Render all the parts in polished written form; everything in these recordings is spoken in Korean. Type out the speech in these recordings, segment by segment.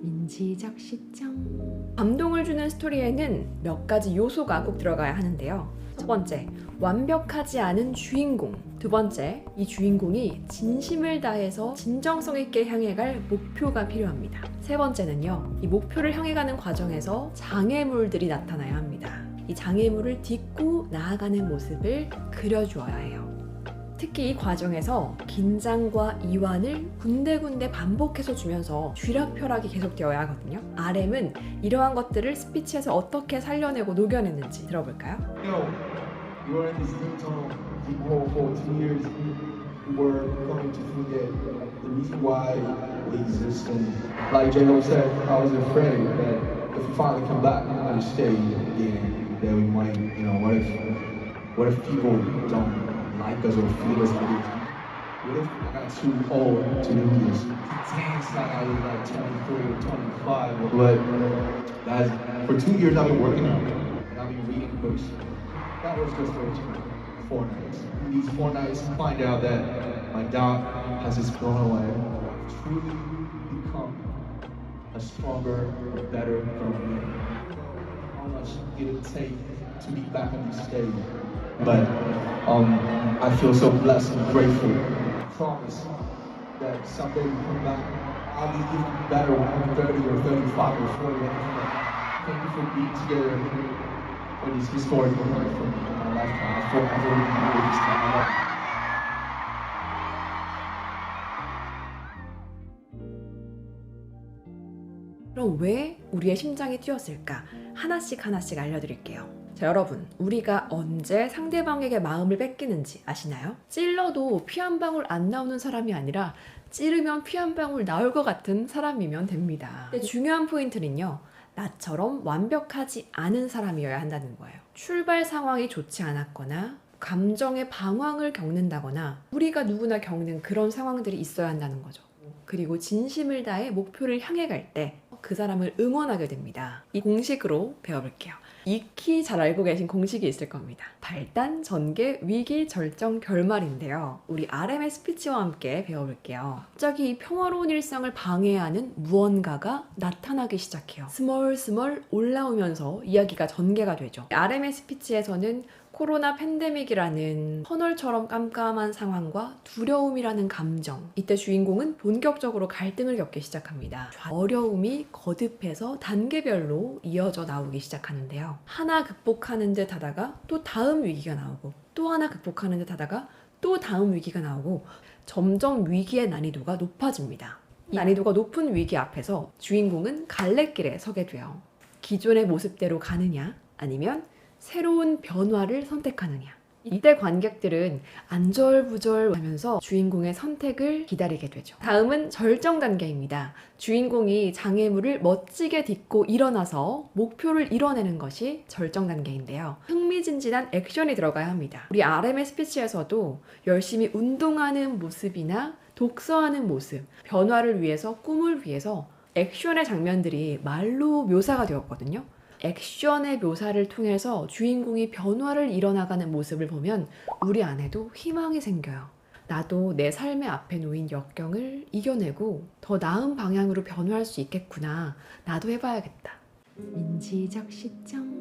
민지적 시점. 감동을 주는 스토리에는 몇 가지 요소가 꼭 들어가야 하는데요. 첫 번째, 완벽하지 않은 주인공. 두 번째, 이 주인공이 진심을 다해서 진정성 있게 향해 갈 목표가 필요합니다. 세 번째는요, 이 목표를 향해 가는 과정에서 장애물들이 나타나야 합니다. 이 장애물을 딛고 나아가는 모습을 그려주어야 해요. 특히 이 과정에서 긴장과 이완을 군데군데 반복해서 주면서 쥐락펴락이 계속되어야 하거든요. RM은 이러한 것들을 스피치에서 어떻게 살려내고 녹여냈는지 들어볼까요? You were in this new tunnel for 2 years. We were coming to forget the reason why we exist. And like J-Lo said, I was afraid that if we finally come back and stay again, that we might, what if people don't like us or feel us? What if I got too old to do this? Dang, it's like I was like 23 or 25. But guys, for 2 years I've been working on it. And I've been reading books. That was just for 4 nights. These 4 nights, find out that my doubt has just gone away. I've truly become a stronger, better version. How much it would take to be back on the stage. But I feel so blessed and grateful. I promise that someday we come back, I'll be even better when I'm 30 or 35 or 40. Thank you for being together for this historic moment for me in my lifetime. I forever remember this time. 그럼 왜 우리의 심장이 뛰었을까? 하나씩 알려드릴게요. 자, 여러분, 우리가 언제 상대방에게 마음을 뺏기는지 아시나요? 찔러도 피 한 방울 안 나오는 사람이 아니라 찌르면 피 한 방울 나올 것 같은 사람이면 됩니다. 근데 중요한 포인트는요, 나처럼 완벽하지 않은 사람이어야 한다는 거예요. 출발 상황이 좋지 않았거나 감정의 방황을 겪는다거나 우리가 누구나 겪는 그런 상황들이 있어야 한다는 거죠. 그리고 진심을 다해 목표를 향해 갈 때 그 사람을 응원하게 됩니다. 이 공식으로 배워볼게요. 익히 잘 알고 계신 공식이 있을 겁니다. 발단, 전개, 위기, 절정, 결말인데요. 우리 RM의 스피치와 함께 배워볼게요. 갑자기 이 평화로운 일상을 방해하는 무언가가 나타나기 시작해요. 스멀스멀 올라오면서 이야기가 전개가 되죠. RM의 스피치에서는 코로나 팬데믹이라는 터널처럼 깜깜한 상황과 두려움이라는 감정, 이때 주인공은 본격적으로 갈등을 겪기 시작합니다. 어려움이 거듭해서 단계별로 이어져 나오기 시작하는데요. 하나 극복하는 듯 하다가 또 다음 위기가 나오고, 또 하나 극복하는 듯 하다가 또 다음 위기가 나오고, 점점 위기의 난이도가 높아집니다. 이 난이도가 높은 위기 앞에서 주인공은 갈래길에 서게 돼요. 기존의 모습대로 가느냐, 아니면 새로운 변화를 선택하느냐. 이때 관객들은 안절부절 하면서 주인공의 선택을 기다리게 되죠. 다음은 절정 단계입니다. 주인공이 장애물을 멋지게 딛고 일어나서 목표를 이뤄내는 것이 절정 단계인데요. 흥미진진한 액션이 들어가야 합니다. 우리 RM의 스피치에서도 열심히 운동하는 모습이나 독서하는 모습, 변화를 위해서, 꿈을 위해서 액션의 장면들이 말로 묘사가 되었거든요. 액션의 묘사를 통해서 주인공이 변화를 이뤄나가는 모습을 보면 우리 안에도 희망이 생겨요. 나도 내 삶의 앞에 놓인 역경을 이겨내고 더 나은 방향으로 변화할 수 있겠구나. 나도 해봐야겠다. 민지적 시점.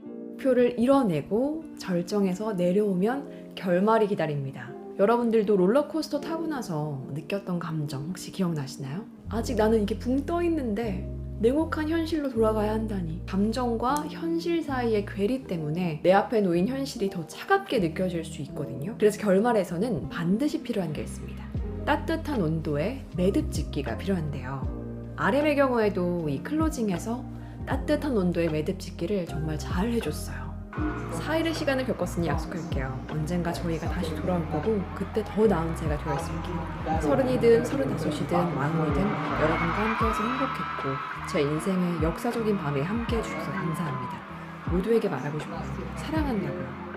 목표를 이뤄내고 절정에서 내려오면 결말이 기다립니다. 여러분들도 롤러코스터 타고 나서 느꼈던 감정 혹시 기억나시나요? 아직 나는 이게 붕 떠 있는데 냉혹한 현실로 돌아가야 한다니. 감정과 현실 사이의 괴리 때문에 내 앞에 놓인 현실이 더 차갑게 느껴질 수 있거든요. 그래서 결말에서는 반드시 필요한 게 있습니다. 따뜻한 온도의 매듭 짓기가 필요한데요. RM의 경우에도 이 클로징에서 따뜻한 온도의 매듭 짓기를 정말 잘 해줬어요. 4일의 시간을 겪었으니 약속할게요. 언젠가 저희가 다시 돌아올 거고 그때 더 나은 제가 되어있을게요. 30이든 35이든 40이든 여러분과 함께해서 행복했고 제 인생의 역사적인 밤에 함께해 주셔서 감사합니다. 모두에게 말하고 싶어요. 사랑한다고요.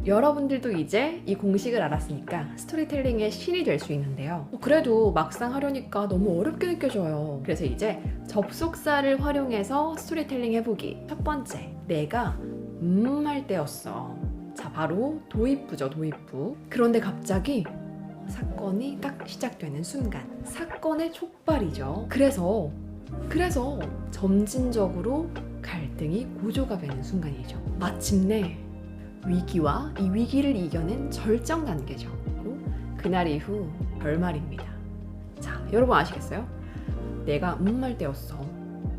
여러분들도 이제 이 공식을 알았으니까 스토리텔링의 신이 될 수 있는데요. 그래도 막상 하려니까 너무 어렵게 느껴져요. 그래서 이제 접속사를 활용해서 스토리텔링 해보기. 첫 번째, 내가 할 때였어. 자, 바로 도입부죠, 도입부. 그런데 갑자기 사건이 딱 시작되는 순간, 사건의 촉발이죠. 그래서 점진적으로 갈등이 고조가 되는 순간이죠. 마침내 위기와 이 위기를 이겨낸 절정 단계죠. 그리고 그날 이후 결말입니다. 자, 여러분 아시겠어요? 내가 말 때였어.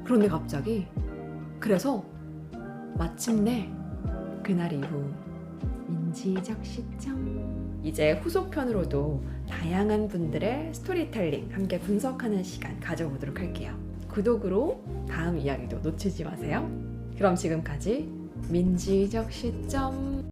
그런데 갑자기 그래서 마침내 그날 이후 민지적 시점. 이제 후속편으로도 다양한 분들의 스토리텔링 함께 분석하는 시간 가져보도록 할게요. 구독으로 다음 이야기도 놓치지 마세요. 그럼 지금까지 민지적 시점